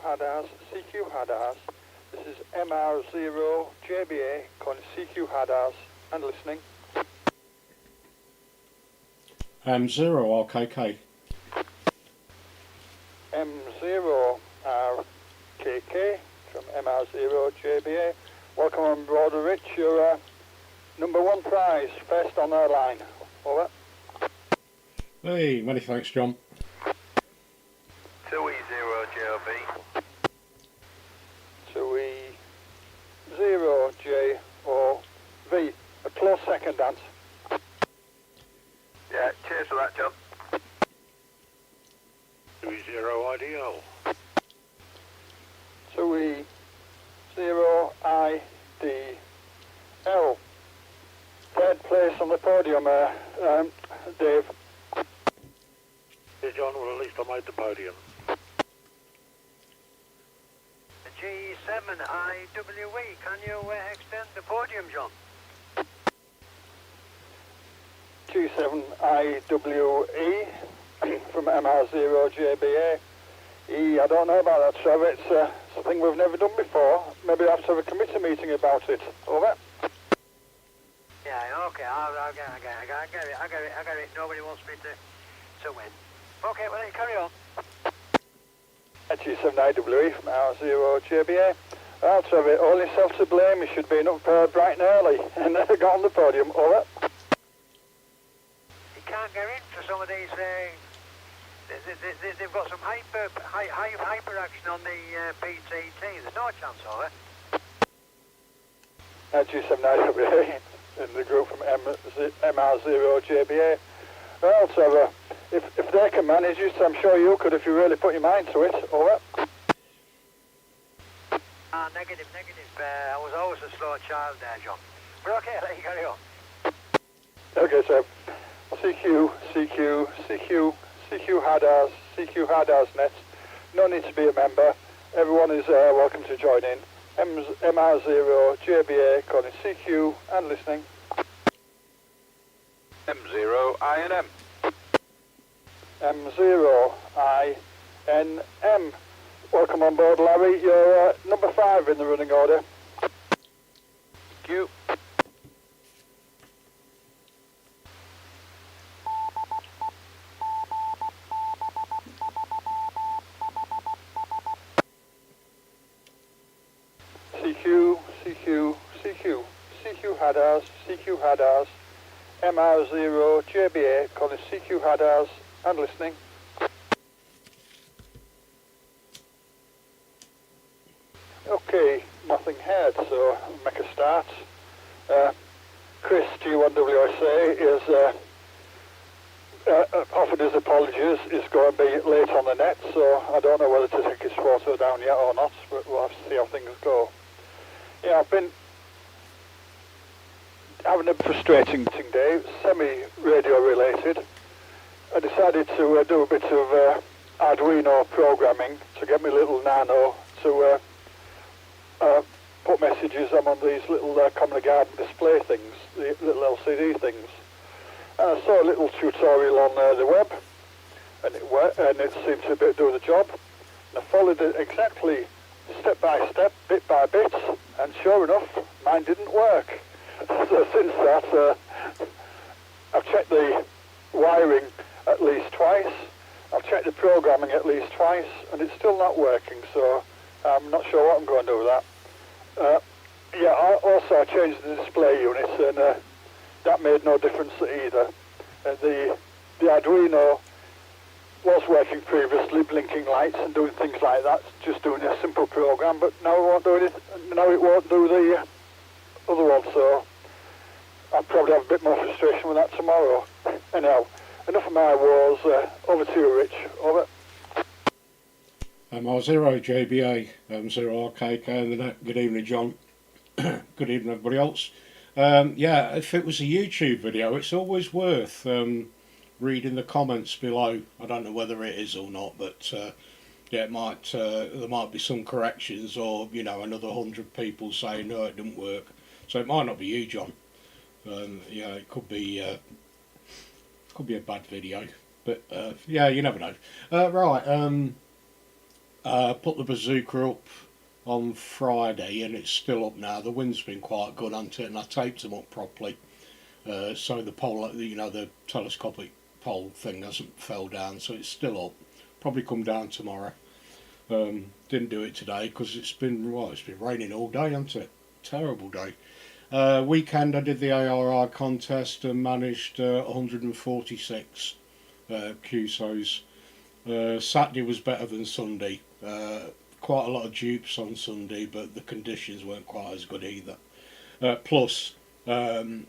HADARS, CQ HADARS. This is MR0JBA calling CQ HADARS and listening. M0RKK. M0RKK from MR0JBA. Welcome on board, Rich. Your #1 prize, first on our line. Over. Hey, many thanks, John. 2E0JOB. 2E0JOV. A close second, Dance. Yeah, cheers for that, John. 2E0IDL. 2E0IDL. Third place on the podium, Dave. Yeah, John, well, at least I made the podium. G7IWE, can you extend the podium, John? G7IWE from MR0JBA. I don't know about that, Trevor. It's something we've never done before. Maybe we'll have to have a committee meeting about it. Over. Yeah, okay, I get it. Nobody wants me to win. Okay, well, then carry on. G7IWE from MR0JBA. Well, Trevor, all yourself to blame. You should have been up bright and early and got on the podium. Over. You can't get in for some of these. They've got some hyper action on the PTT. There's no chance of it. G7IWA in the group from MR0JBA. Well, Trevor, if they can manage it, I'm sure you could if you really put your mind to it. Over. Negative. I was always a slow child there, John. But okay, let you carry on. Okay, so CQ HADARS net. No need to be a member. Everyone is welcome to join in. MR0JBA calling CQ and listening. M0INM. M0INM. Welcome on board, Larry. You're #5 in the running order. Q. CQ HADARS, MR0JBA calling CQ HADARS and listening. Okay, nothing heard, so I'll make a start. Chris, G1WSA, is offered his apologies. He's going to be late on the net, so I don't know whether to take his photo down yet or not, but we'll have to see how things go. Yeah, I've been having a frustrating day, semi-radio related. I decided to do a bit of Arduino programming to get my little nano to put messages on these little common garden display things, the little LCD things. And I saw a little tutorial on the web, and it seemed to do the job. And I followed it exactly step by step, bit by bit, and sure enough, mine didn't work. So since that, I've checked the wiring at least twice, I've checked the programming at least twice, and it's still not working, so I'm not sure what I'm going to do with that. I changed the display unit, and that made no difference either. The Arduino was working previously, blinking lights and doing things like that, just doing a simple program, but now it won't do the other one, so I'll probably have a bit more frustration with that tomorrow. Anyhow, enough of my woes. Over to you, Rich. Over. R0JBA, M0RKK, and good evening, John. Good evening, everybody else. Yeah, if it was a YouTube video, it's always worth reading the comments below. I don't know whether it is or not, but yeah, it might. There might be some corrections, or another 100 people saying no, it didn't work. So it might not be you, John. Yeah, it could be a bad video, but yeah, you never know. Right. Put the bazooka up on Friday and it's still up now. The wind's been quite good, hasn't it? And I taped them up properly. So the pole, the telescopic pole thing hasn't fell down, so it's still up. Probably come down tomorrow. Didn't do it today because it's been raining all day, hasn't it? Terrible day. Weekend I did the ARR contest and managed 146 QSOs. Saturday was better than Sunday. Quite a lot of dupes on Sunday, but the conditions weren't quite as good either. Plus, I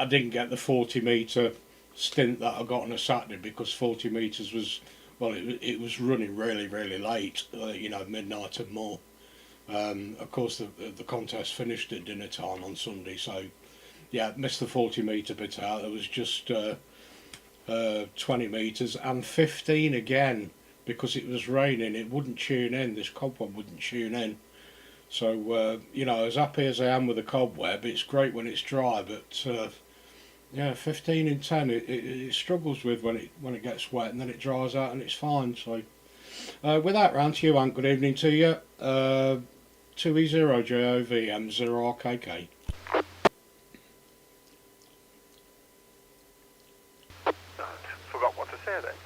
didn't get the 40 metre stint that I got on a Saturday because 40 metres was, it was running really, really late, midnight and more. Of course, the contest finished at dinner time on Sunday, so yeah, missed the 40 metre bit out. There was just 20 metres and 15 again because it was raining. It wouldn't tune in. This cobweb wouldn't tune in. So as happy as I am with the cobweb, it's great when it's dry, but 15 in 10 it struggles with when it gets wet, and then it dries out and it's fine. So with that, round to you, Ant. Good evening to you. 2E0JOV M0RKK. Forgot what to say then.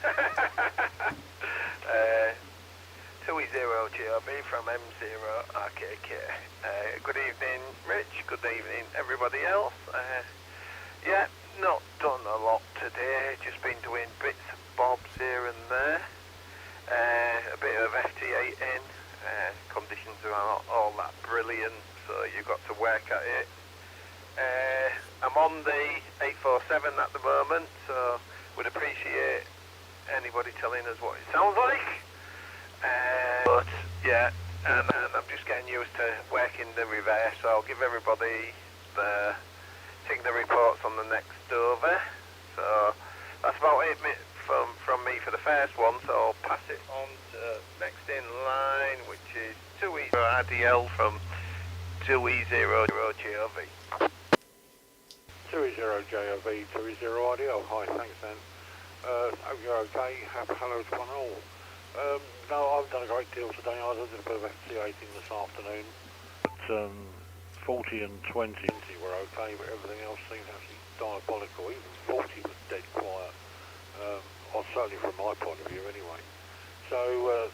2E0GRB from M0RKK. Good evening, Rich. Good evening, everybody else. Not done a lot today. Just been doing bits and bobs here and there. A bit of FT8 in. Conditions are not all that brilliant, so you've got to work at it. I'm on the 847 at the moment, so would appreciate anybody telling us what it sounds like. But yeah, and I'm just getting used to working the reverse, so I'll give everybody the reports on the next over. So that's about it from me for the first one, so I'll pass it on to next in line, which is 2E0RDL from 2E0JOV. 2E0JOV, 2E0RDL. Hi, thanks then. Hope you're okay. Hello to one all. No, I haven't done a great deal today. I did a bit of FT18 this afternoon. But 40 and 20 were okay, but everything else seemed actually diabolical. Even 40 was dead quiet. Or certainly from my point of view anyway. So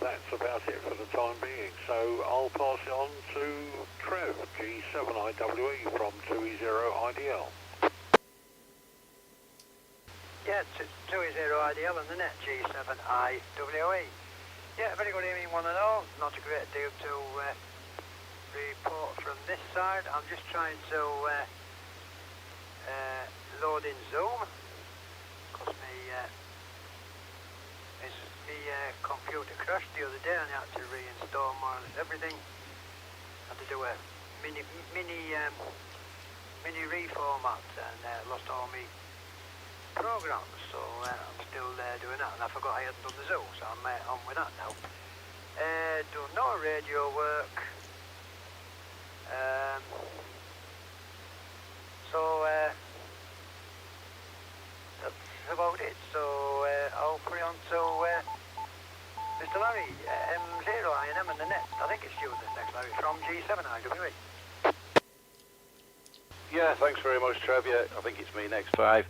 that's about it for the time being. So I'll pass it on to Trev, G7IWE from 2E0IDL. Yeah, 2E0IDL and the net G7IWE. Yeah, very good evening one and all. Not a great deal to report from this side. I'm just trying to load in Zoom because my computer crashed the other day and I had to reinstall more or less everything. Had to do a mini reformat and lost all my programs, so I'm still doing that, and I forgot I hadn't done the Zoom, so I'm on with that now. Do no radio work. That's about it. So I'll put it on to Mr. Larry, M0INM and the net. I think it's you this next, Larry, from G7IWE. Yeah, thanks very much, Trev. Yeah, I think it's me next 5.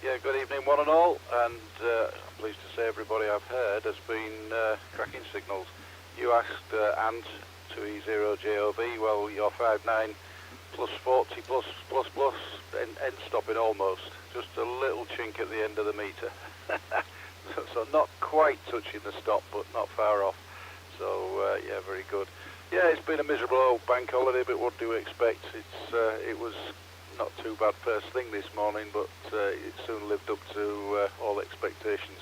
Yeah, good evening one and all, and I'm pleased to say everybody I've heard has been cracking signals. You asked Ant, 2E0JOV, well, you're 59 plus 40 plus, end stopping almost. Just a little chink at the end of the meter. So not quite touching the stop, but not far off. So, yeah, very good. Yeah, it's been a miserable old bank holiday, but what do we expect? It was not too bad first thing this morning, but it soon lived up to all expectations.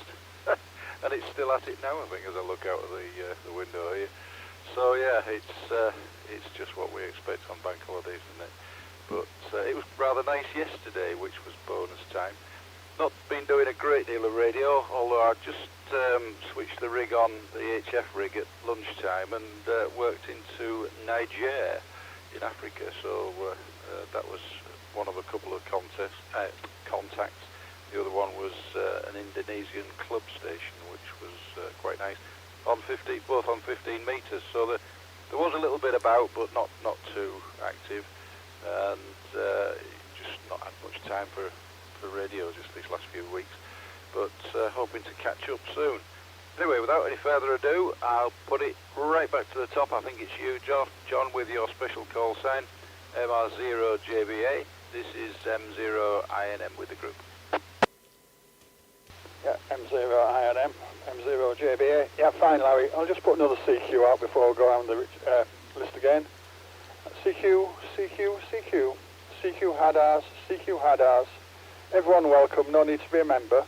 And it's still at it now, I think, as I look out of the window here. So yeah, it's just what we expect on bank holidays, isn't it? But it was rather nice yesterday, which was bonus time. Not been doing a great deal of radio, although I just switched the rig on, the HF rig, at lunchtime and worked into Niger in Africa. So that was one of a couple of contacts. The other one was an Indonesian club station, which was quite nice. Both on 15 and just not had much time for radio just these last few weeks, but hoping to catch up soon. Anyway, without any further ado, I'll put it right back to the top. I think it's you, John, with your special call sign, MR0JBA. This is M0INM with the group. Yeah, M0INM, M0JBA. Yeah, fine, Larry. I'll just put another CQ out before I go down the list again. CQ, CQ, CQ, CQ HADARS, CQ HADARS. Everyone welcome, no need to be a member.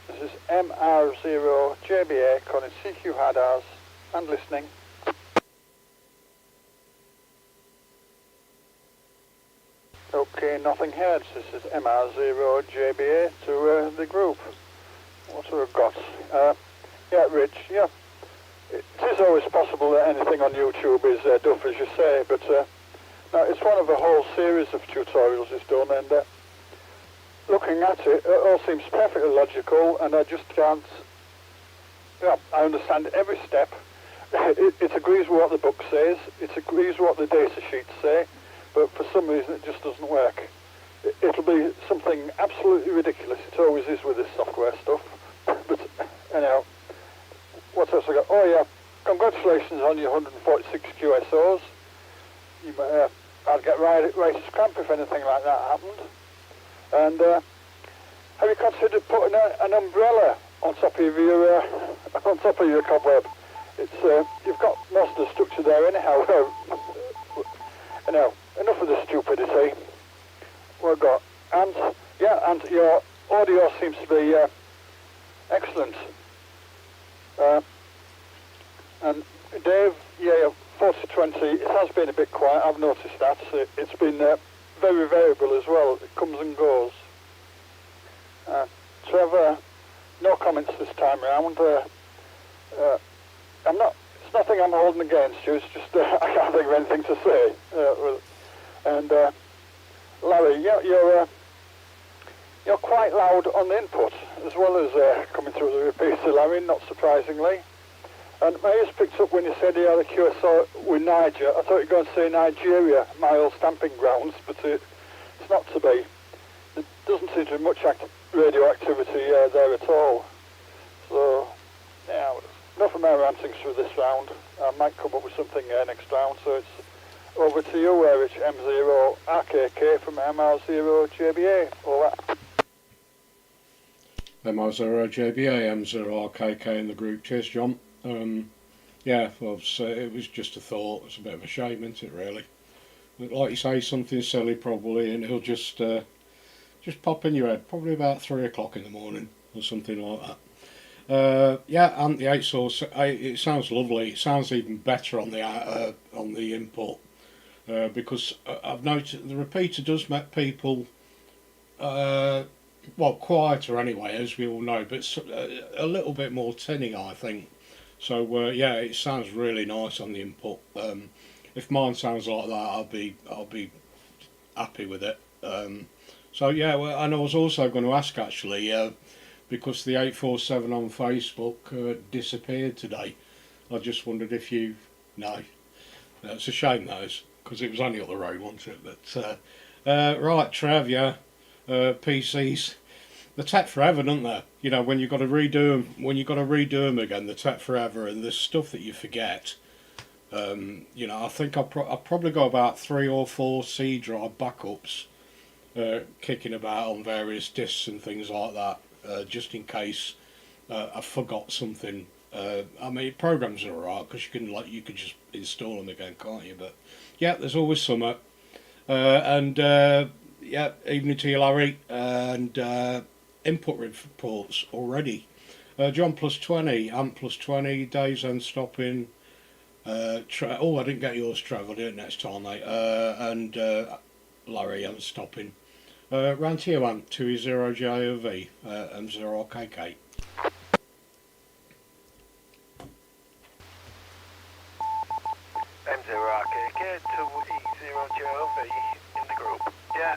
This is MR0JBA calling CQ HADARS and listening. Okay, nothing heard. This is MR0JBA to the group. What have we got? Yeah, Rich, yeah. It is always possible that anything on YouTube is duff, as you say, but no, it's one of a whole series of tutorials he's done, and looking at it, it all seems perfectly logical, and I just can't... Yeah, I understand every step. It agrees with what the book says, it agrees with what the data sheets say, but for some reason it just doesn't work. It'll be something absolutely ridiculous. It always is with this software stuff. But anyhow, what else I got? Oh yeah, congratulations on your 146 QSOs. You I'd get right to scramp if anything like that happened. And have you considered putting an umbrella on top of your cobweb? It's you've got most of the structure there anyhow. Anyhow, enough of the stupidity. We've got, and yeah, and your audio seems to be excellent. And Dave, yeah, 40-20, it has been a bit quiet, I've noticed that. It's been very variable as well, it comes and goes. Trevor, no comments this time around. It's nothing I'm holding against you, it's just I can't think of anything to say. And Larry, you're quite loud on the input, as well as coming through the repeater, Larry, not surprisingly. And my ears picked up when you said you had a QSO with Niger. I thought you were going to say Nigeria, my old stamping grounds, but it's not to be. There doesn't seem to be much radio activity there at all. So, yeah, enough of my rantings for this round. I might come up with something next round, so it's over to you, Rich M0 RKK from MR0 JBA. Over. MR0 JBA, M0 RKK in the group. Cheers, John. Yeah, well, it was just a thought. It's a bit of a shame, isn't it, really? But like you say, something silly probably, and it'll just pop in your head, probably about 3 o'clock in the morning or something like that. Yeah, and the 8 source, it sounds lovely. It sounds even better on the input, because I've noticed the repeater does make people, well, quieter anyway, as we all know, but a little bit more tinny, I think. So yeah, it sounds really nice on the input. If mine sounds like that, I'll be happy with it. So yeah, well, and I was also going to ask actually, because the 847 on Facebook disappeared today. I just wondered if you know. It's a shame those, because it was only up the road, wasn't it? But right, Trav, yeah, PCs. They take forever, don't they? You know, when you've got to redo them, again, they take forever, and there's stuff that you forget. You know, I think I'll probably got about 3 or 4 C drive backups kicking about on various discs and things like that, just in case I forgot something. I mean, programs are alright because you can just install them again, can't you? But yeah, there's always some. And yeah, evening to you, Larry, and input reports already. John +20, Ant +20, Dave's end stopping. I didn't get yours, Trev. I'll do it next time, mate. And Larry, I'm stopping. Round to you, Ant, 20JOV, M0KK. M0RKK to E0JOV in the group. Yeah.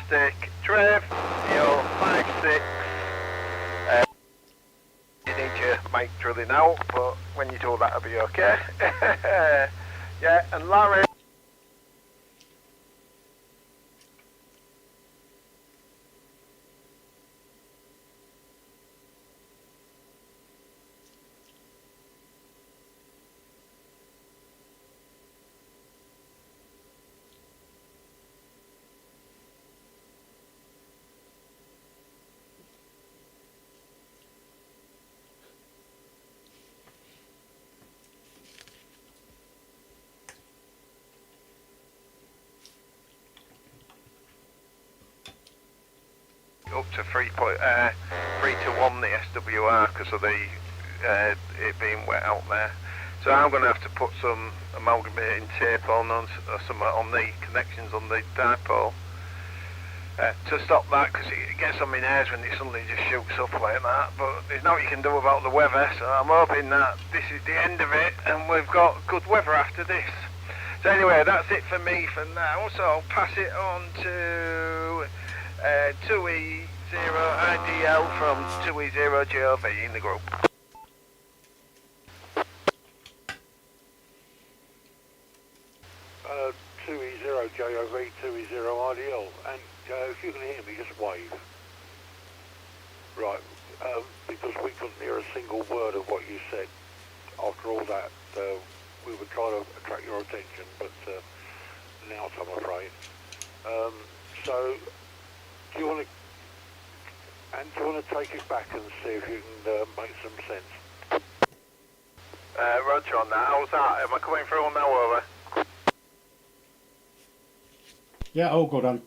fantastic. Trev, you're 5'6". You need your mic drilling out, but when you do that, it'll be okay. Yeah, and Larry. Up to 3 to 1 the SWR because of the it being wet out there. So I'm going to have to put some amalgamating tape on some on the connections on the dipole to stop that, because it gets on my nerves when it suddenly just shoots up like that. But there's nothing you can do about the weather, so I'm hoping that this is the end of it and we've got good weather after this. So anyway, that's it for me for now, so I'll pass it on to 2E0IDL from 2E0JLV in the group. 2E0JOV, 2E0IDL, and if you can hear me, just wave. Right, because we couldn't hear a single word of what you said. After all that, we were trying to attract your attention, but now I'm afraid. So, do you want to take it back and see if you can make some sense? Roger on that. How's that? Am I coming through now, over? Yeah, all good on.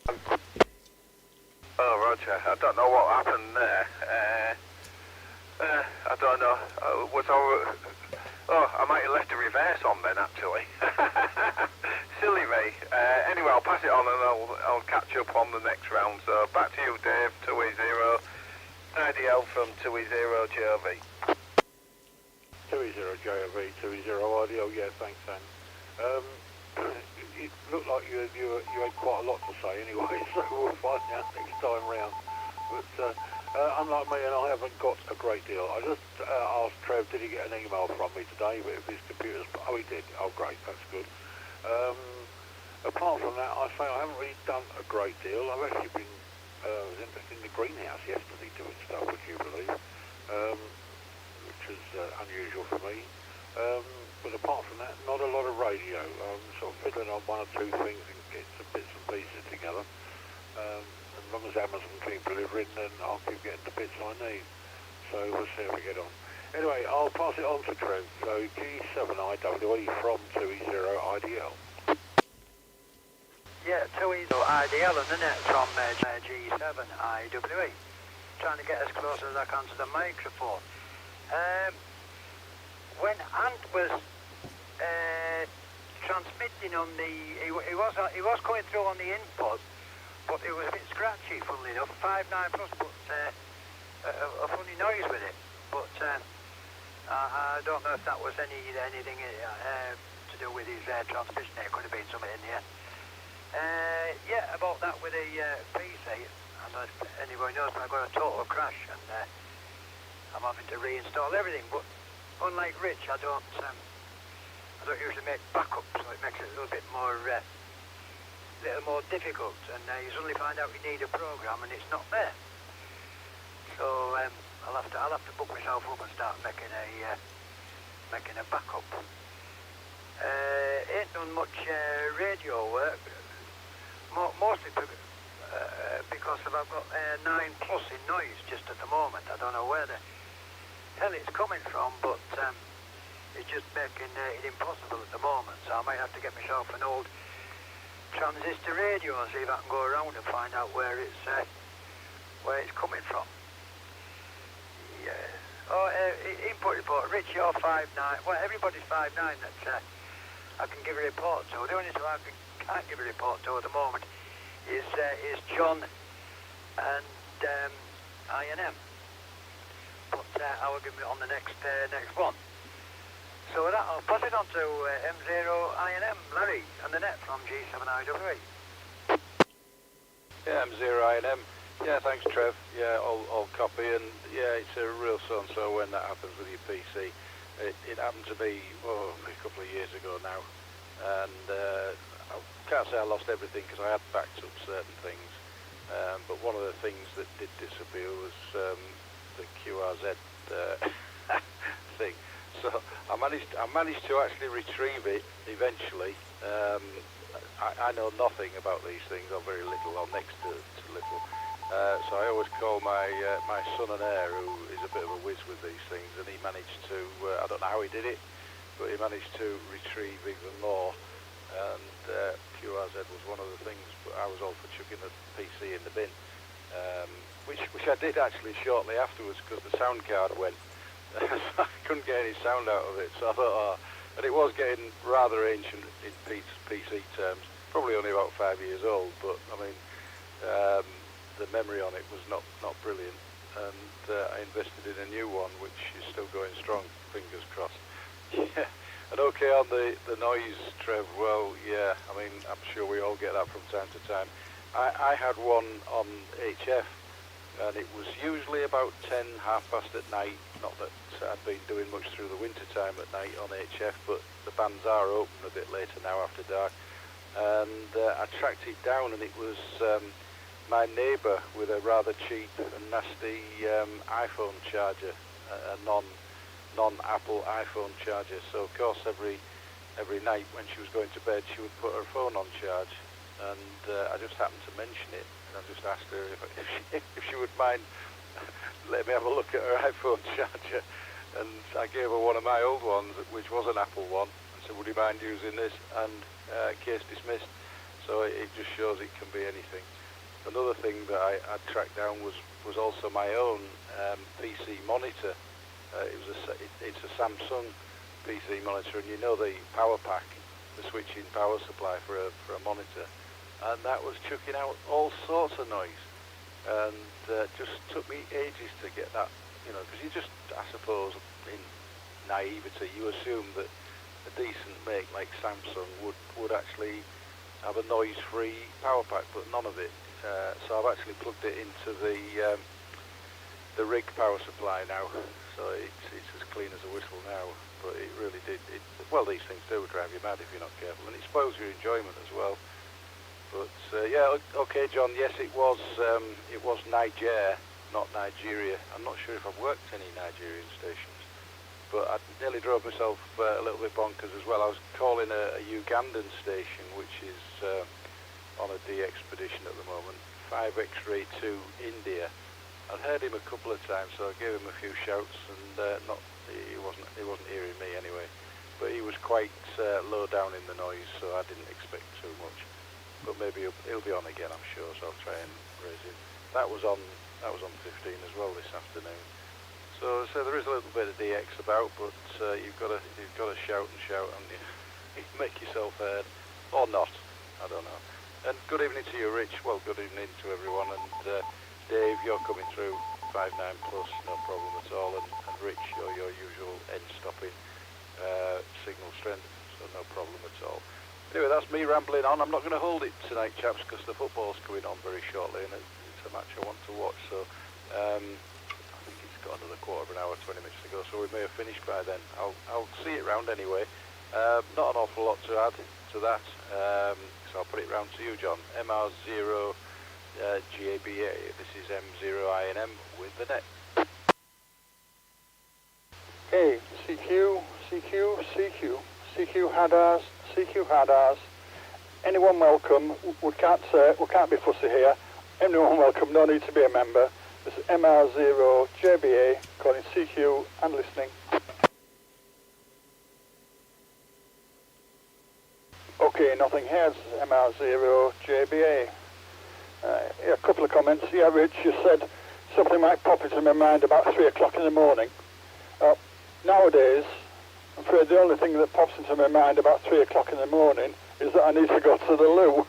Oh, Roger. I don't know what happened there. I don't know. I might have left a reverse on then, actually. Silly me. Anyway, I'll pass it on and I'll catch up on the next round. So back to you, Dave. 2E0 IDL from 2E0JLV. 2E0JLV, 2E0IDL, yeah, thanks, Dan. It looked like you had quite a lot to say anyway, so we'll find out next time round. But unlike me, and I haven't got a great deal. I just asked Trev, did he get an email from me today? But if his computer's... Oh, he did. Oh, great, that's good. Apart from that, I say I haven't really done a great deal. I've actually been in the greenhouse yesterday doing stuff, would you believe? Which is unusual for me. But apart from that, not a lot of radio. I'm sort of fiddling on one or two things and getting some bits and pieces together. As long as Amazon keep delivering, then I'll keep getting the bits I need. So we'll see how we get on. Anyway, I'll pass it on to Trev. So G7IWE from 2E0IDL. Yeah, 2E0IDL and the net from G7IWE. Trying to get as close as I can to the microphone. When Ant was transmitting on the, he was coming through on the input, but it was a bit scratchy, funnily enough. 5.9 plus, but a funny noise with it. But I don't know if that was anything to do with his transmission. It could have been something in the end. Yeah, about that with the PC. I don't know if anybody knows, but I got a total crash and I'm having to reinstall everything. But unlike Rich, I don't usually make backups, so it makes it a little bit more difficult. And you suddenly find out you need a program and it's not there. So I'll have to book myself up and start making a backup. Ain't done much radio work, mostly because I've got 9 plus in noise just at the moment. I don't know where the hell it's coming from, but it's just making it impossible at the moment. So I might have to get myself an old transistor radio and see if I can go around and find out where it's coming from. Yeah. Oh, input report. Rich, you're 5'9". Well, everybody's 5'9" that I can give a report to. The only one I can't give a report to at the moment is John and I&M. But I will give it on the next one. So with that, I'll pass it on to M0 I&M, Larry, and the net from G7IWE. Yeah, M0INM. Yeah, thanks, Trev. Yeah, all copy, and yeah, it's a real so-and-so when that happens with your PC. It happened to me, a couple of years ago now, and I can't say I lost everything because I had backed up certain things, but one of the things that did disappear was the QRZ thing. So I managed to actually retrieve it eventually. I know nothing about these things, or very little, or next to little. So I always call my son and heir, who is a bit of a whiz with these things, and he managed to, I don't know how he did it, but he managed to retrieve even more. And QRZ was one of the things, but I was all for chucking the PC in the bin, which I did actually shortly afterwards, because the sound card went. I couldn't get any sound out of it, so I thought, and it was getting rather ancient in PC terms, probably only about 5 years old, but I mean, the memory on it was not brilliant, and I invested in a new one, which is still going strong, fingers crossed. Yeah, and okay on the noise, Trev, well, yeah, I mean, I'm sure we all get that from time to time. I had one on HF, and it was usually about 10, half past at night. Not that I'd been doing much through the winter time at night on HF, but the bands are open a bit later now after dark. And I tracked it down, and it was my neighbour with a rather cheap and nasty iPhone charger, a non-Apple iPhone charger. So of course every night when she was going to bed, she would put her phone on charge, and I just happened to mention it. I just asked her if she would mind let me have a look at her iPhone charger, and I gave her one of my old ones, which was an Apple one, and said, would you mind using this? And case dismissed. So it just shows it can be anything. Another thing that I tracked down was also my own PC monitor. It's a Samsung PC monitor, and you know the power pack, the switch-in power supply for a monitor. And that was chucking out all sorts of noise, and just took me ages to get that, because you just, I suppose, in naivety, you assume that a decent make like Samsung would actually have a noise-free power pack, but none of it. So I've actually plugged it into the rig power supply now, so it's as clean as a whistle now. But it really did. Well, these things do drive you mad if you're not careful, and it spoils your enjoyment as well. But yeah, okay, John. Yes, it was Niger, not Nigeria. I'm not sure if I've worked any Nigerian stations, but I nearly drove myself a little bit bonkers as well. I was calling a Ugandan station, which is on a D expedition at the moment, 5 X-ray to India. I'd heard him a couple of times, so I gave him a few shouts, and he wasn't hearing me anyway. But he was quite low down in the noise, so I didn't expect too much. But maybe he'll be on again, I'm sure, so I'll try and raise him. That was on 15 as well this afternoon. So there is a little bit of DX about, but you've got to shout and shout, and you make yourself heard, or not. I don't know. And good evening to you, Rich. Well, good evening to everyone. And Dave, you're coming through 59+, no problem at all. And Rich, you're your usual end-stopping signal strength, so no problem at all. Anyway, that's me rambling on. I'm not going to hold it tonight, chaps, because the football's coming on very shortly, and it's a match I want to watch. So I think it's got another quarter of an hour, 20 minutes to go, so we may have finished by then. I'll see it round anyway. Not an awful lot to add to that, so I'll put it round to you, John. MR0 GABA. This is M0INM with the net. Okay, CQ HADARS, anyone welcome. We can't be fussy here. Anyone welcome, no need to be a member. This is MR0 JBA calling CQ and listening. Okay, nothing here. This is MR0 JBA. Yeah, a couple of comments. Yeah, Rich, you said something might pop into my mind about 3 o'clock in the morning. Nowadays, I'm afraid the only thing that pops into my mind about 3 o'clock in the morning is that I need to go to the loo.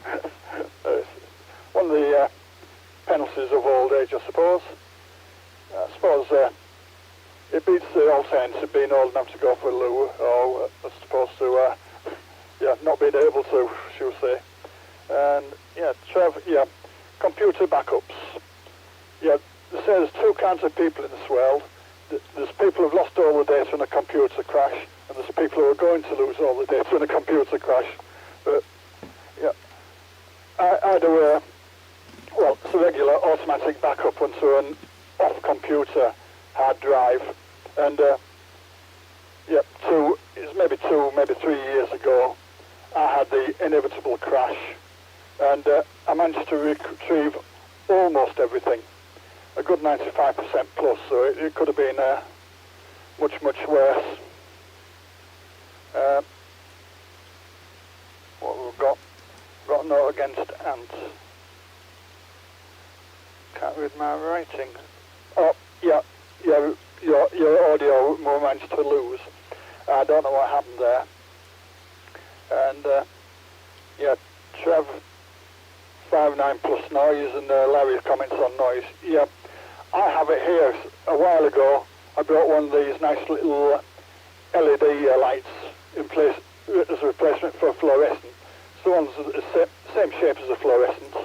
One of the penalties of old age, I suppose. I suppose it beats the old sense of being old enough to go for a loo, or as opposed to not being able to, shall we say. And yeah, Trev, yeah, computer backups. Yeah, they say there's two kinds of people in this world. There's people who've lost all the data in a computer crash, and there's people who are going to lose all the data in a computer crash. But yeah, I do it's a regular automatic backup onto an off-computer hard drive, and maybe 3 years ago, I had the inevitable crash, and I managed to retrieve almost everything, a good 95% plus, so it could have been much, much worse. What we've got a note against ants. Can't read my writing. Oh, yeah, your audio we managed to lose. I don't know what happened there. And Trev 59 plus noise, and Larry's comments on noise. Yeah, I have it here. A while ago, I brought one of these nice little LED lights in place as a replacement for fluorescent. So one's the same shape as a fluorescent,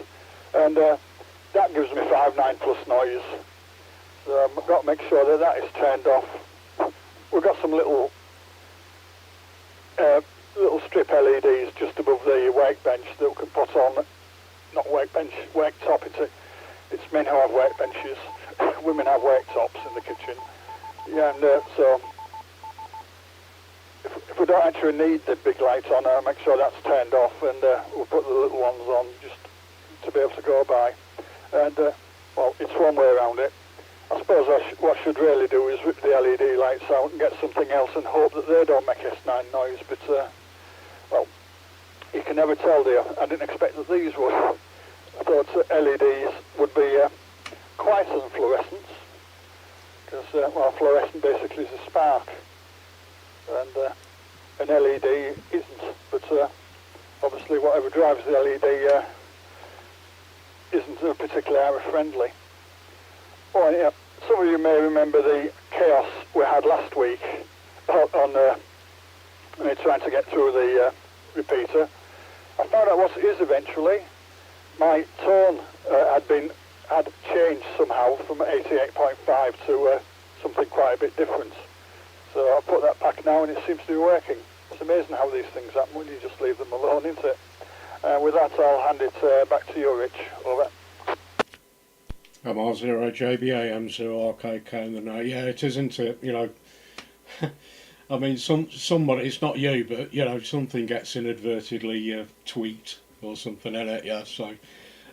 and that gives me 59 plus noise. So I've got to make sure that is turned off. We've got some little strip LEDs just above the workbench that we can put on, not workbench, worktop. It's men who have workbenches, women have worktops in the kitchen. Yeah, and so if we don't actually need the big light on, I'll make sure that's turned off, and we'll put the little ones on just to be able to go by. And it's one way around it. I suppose what I should really do is rip the LED lights out and get something else and hope that they don't make S9 noise, but you can never tell, dear. I didn't expect that these would. I thought LEDs would be quieter than fluorescents, because fluorescent basically is a spark, and an LED isn't. But obviously whatever drives the LED isn't particularly hour friendly. Oh, yeah. Some of you may remember the chaos we had last week on trying to get through the repeater. I found out what it is eventually. My tone had changed somehow from 88.5 to something quite a bit different. So I put that back now, and it seems to be working. It's amazing how these things happen when you just leave them alone, isn't it? With that, I'll hand it back to you, Rich. Over. MR0JBA, M0RKK in the night. Yeah, it is, isn't it? You know, I mean, somebody, it's not you, but, you know, something gets inadvertently tweaked or something in it, yeah. So,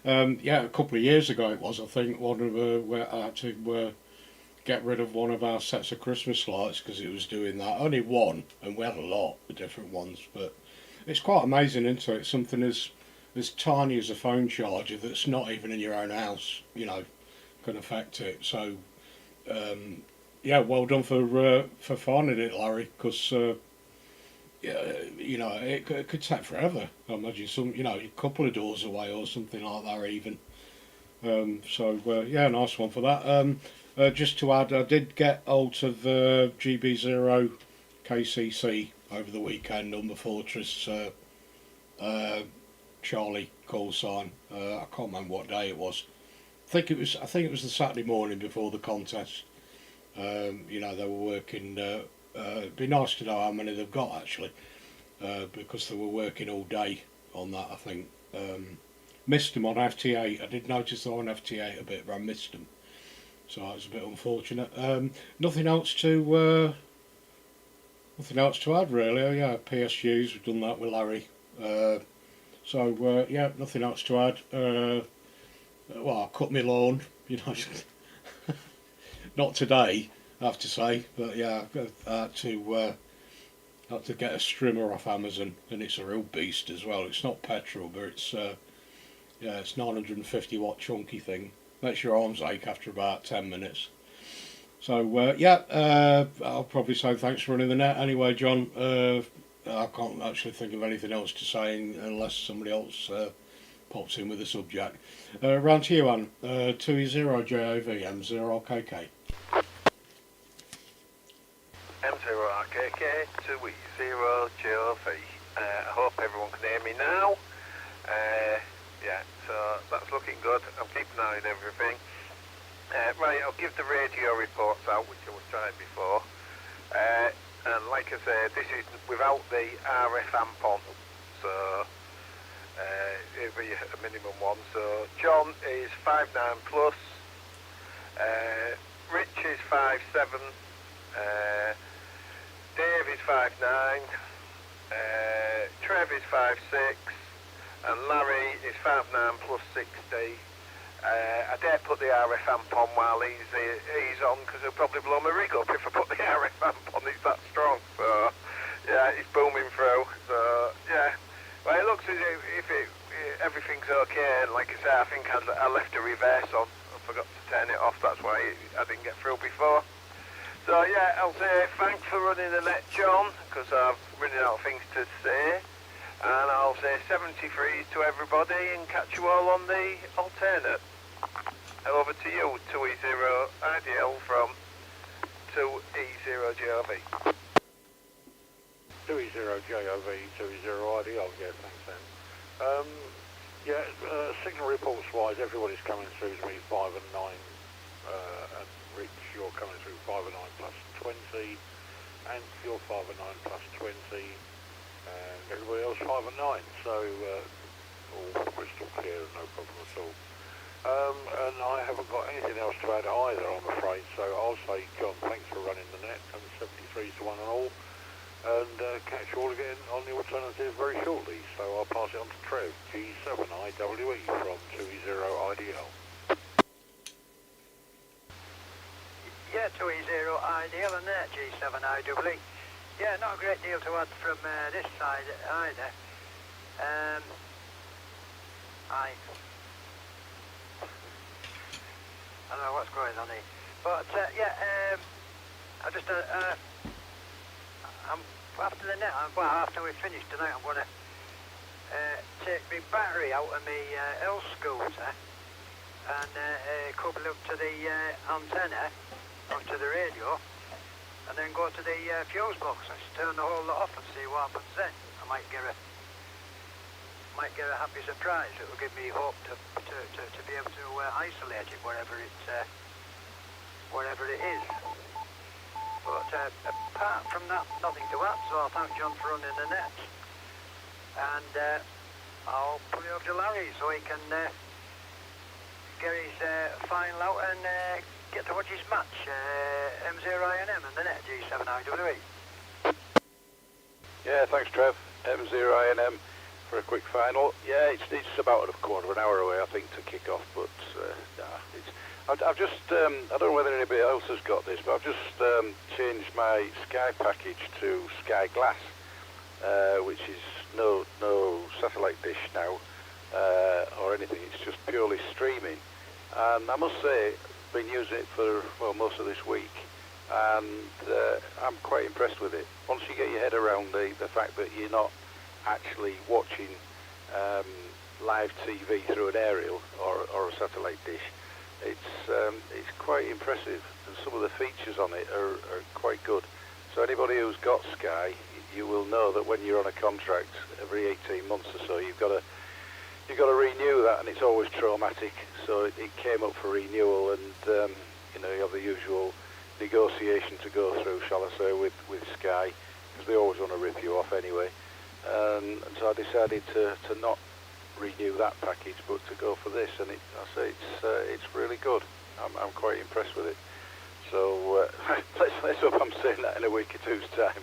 a couple of years ago it was, I think, where I had to get rid of one of our sets of Christmas lights because it was doing that. Only one, and we had a lot of different ones, but it's quite amazing, isn't it? Something as tiny as a phone charger that's not even in your own house, you know, can affect it. So, well done for finding it, Larry, because you know, it could take forever. I imagine a couple of doors away or something like that, even. Nice one for that. Just to add, I did get hold of GB0 KCC over the weekend on the Fortress Charlie call sign. I can't remember what day it was. I think it was the Saturday morning before the contest. You know, they were working. It'd be nice to know how many they've got actually, because they were working all day on that. I think missed them on FT8. I did notice they were on FT8 a bit, but I missed them, so that was a bit unfortunate. Nothing else to add really. Oh, yeah, PSUs, we've done that with Larry. Nothing else to add. I cut my lawn, you know. Not today, I have to say, but yeah, I had to get a strimmer off Amazon, and it's a real beast as well. It's not petrol, but it's 950 watt chunky thing. Makes your arms ache after about 10 minutes. So I'll probably say thanks for running the net anyway, John. I can't actually think of anything else to say unless somebody else pops in with a subject. Round to you, Anne. 20JOV M0KK. M0RKK 20JOV. I hope everyone can hear me now. so that's looking good. I'm keeping an eye on everything. Right, I'll give the radio reports out, which I was trying before. And like I said, this is without the RF amp on, so it'll be a minimum one. So John is 5'9 plus, Rich is 5'7, Dave is 5'9, Trev is 5'6, and Larry is 5'9 plus 60. I dare put the RF amp on while he's on, because he'll probably blow my rig up if I put the RF amp on. It's that strong. So yeah, it's booming through. So yeah, well, it looks as if everything's okay. Like I say, I think I left a reverse on. I forgot to turn it off. That's why I didn't get through before. So yeah, I'll say thanks for running the net, John, because I'm running out of things to say. And I'll say 73s to everybody and catch you all on the alternate. Over to you, 2E0 IDL from 2E0JOV. 2E0JOV, 2E0 IDL, yeah, thanks then. Signal reports wise, everybody's coming through to me 5 and 9, and Rich, you're coming through 5 and 9 plus 20, and you're 5 and 9 plus 20, and everybody else 5 and 9, so all crystal clear and no problem at all. And I haven't got anything else to add either, I'm afraid, so I'll say, John, thanks for running the net, and 73 to 1 and all, and catch you all again on the alternative very shortly, so I'll pass it on to Trev, G7IWE from 2E0IDL. Yeah, 2E0IDL and there, G7IWE. Yeah, not a great deal to add from this side either. I don't know what's going on here. But, after the net, after we finish tonight, I'm going to take my battery out of my L scooter and couple up to the antenna, up to the radio, and then go to the fuse box and turn the whole lot off and see what happens then. I might get a happy surprise. It will give me hope to be able to isolate it wherever it is. But apart from that, nothing to add. So I'll thank John for running the net, and I'll put it over to Larry so he can get his final out and get to watch his match. M0INM and the net, G7IWE. Yeah, thanks, Trev. M0INM for a quick final. Yeah, it's about a quarter of an hour away, I think, to kick off. But I've just I don't know whether anybody else has got this, but I've just changed my Sky package to Sky Glass, which is no satellite dish now or anything. It's just purely streaming, and I must say, I've been using it for most of this week, and I'm quite impressed with it. Once you get your head around the fact that you're not actually watching live TV through an aerial or a satellite dish, it's quite impressive, and some of the features on it are quite good. So anybody who's got Sky, you will know that when you're on a contract every 18 months or so, you've got to renew that, and it's always traumatic. So it came up for renewal, and you have the usual negotiation to go through, shall I say, with Sky, because they always want to rip you off anyway. And so I decided to not renew that package, but to go for this, and I say it's really good. I'm quite impressed with it. So let's hope I'm saying that in a week or two's time.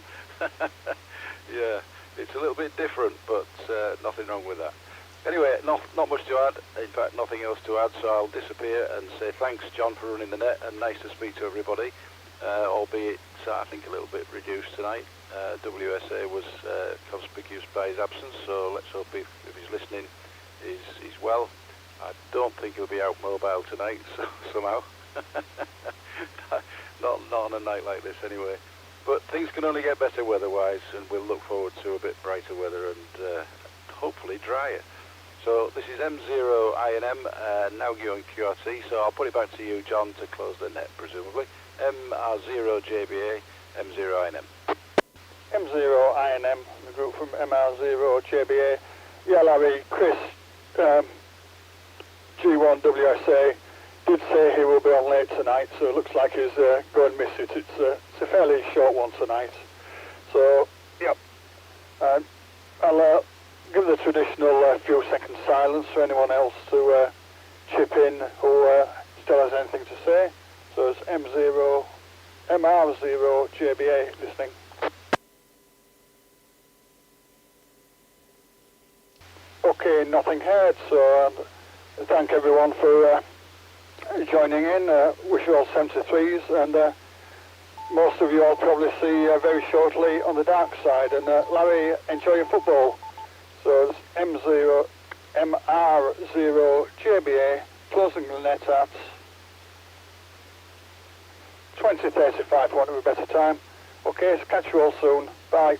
Yeah, it's a little bit different, but nothing wrong with that. Anyway, not much to add. In fact, nothing else to add. So I'll disappear and say thanks, John, for running the net, and nice to speak to everybody. Albeit I think a little bit reduced tonight. WSA was conspicuous by his absence, so let's hope if he's listening, he's well. I don't think he'll be out mobile tonight, so somehow. not on a night like this anyway. But things can only get better weather-wise, and we'll look forward to a bit brighter weather and hopefully drier. So this is M0INM, now going QRT, so I'll put it back to you, John, to close the net, presumably. MR0JBA, M0INM. M0INM, the group from MR0JBA. Yeah, Larry, Chris, G1WSA did say he will be on late tonight, so it looks like he's going to miss it. It's a fairly short one tonight. So, yep. I'll give the traditional few seconds silence for anyone else to chip in who still has anything to say. So it's MR0 JBA listening. Okay, nothing heard, so thank everyone for joining in. Wish you all 73s, and most of you I'll probably see very shortly on the dark side. And Larry, enjoy your football. So it's MR0 JBA, closing the net at 20:35, want a better time. Okay, so catch you all soon. Bye.